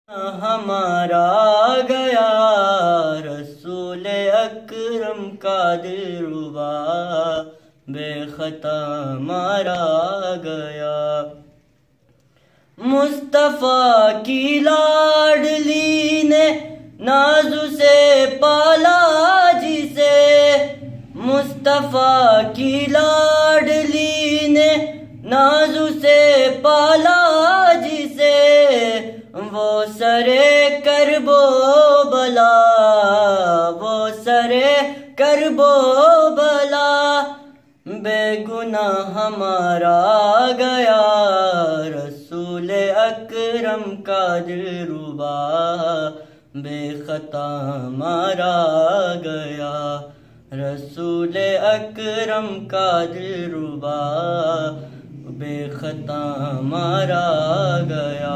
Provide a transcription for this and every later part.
ہمارا گیا رسول اکرم کا دلربا بے خطا مارا گیا۔ مصطفیٰ کی لاڈلی نے ناز سے پالا جسے، مصطفیٰ کی لاڈلی نے ناز سے پالا جسے، وہ سرے کرب و بلا، وہ سرے کرب و بلا، بے گناہ ہمارا گیا رسول اکرم کا دلربا بے خطا مارا گیا، رسول اکرم کا دلربا بے خطا مارا گیا۔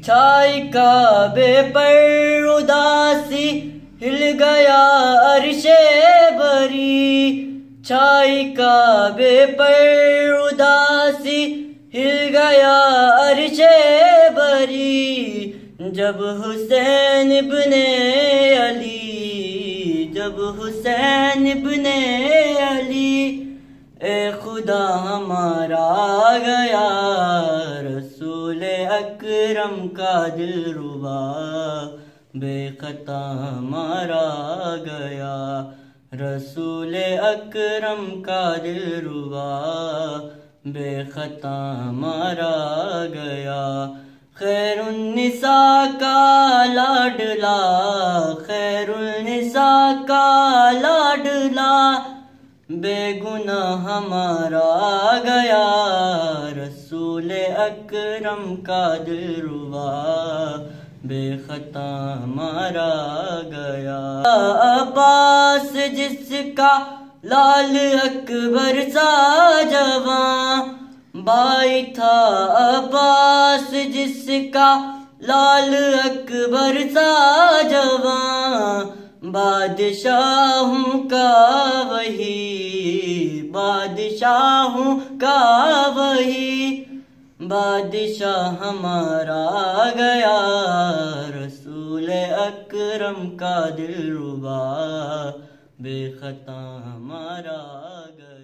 چھائی کعبے پر اداسی ہل گیا عرش بری، چھائی کعبے پر اداسی ہل گیا عرش بری، جب حسین ابن علی، جب حسین ابن علی، اے خدا ہمارا گیا رسول اکرم کا دلربا بے خطا مارا گیا، رسول اکرم کا دلربا بے خطا مارا گیا۔ خیر النساء کا لاڈلا، خیر النساء کا لاڈلا، بے گناہ ہمارا گیا رسول اکرم کا دلربا بے خطا مارا گیا۔ عباس جس کا لال اکبر سا جواں بھائی تھا، عباس جس کا لال اکبر سا جواں، بادشاہوں کا وہی، بادشاہوں کا وہی، بادشاہ ہمارا گیا رسول اکرم کا دلربا بے خطا مارا گیا۔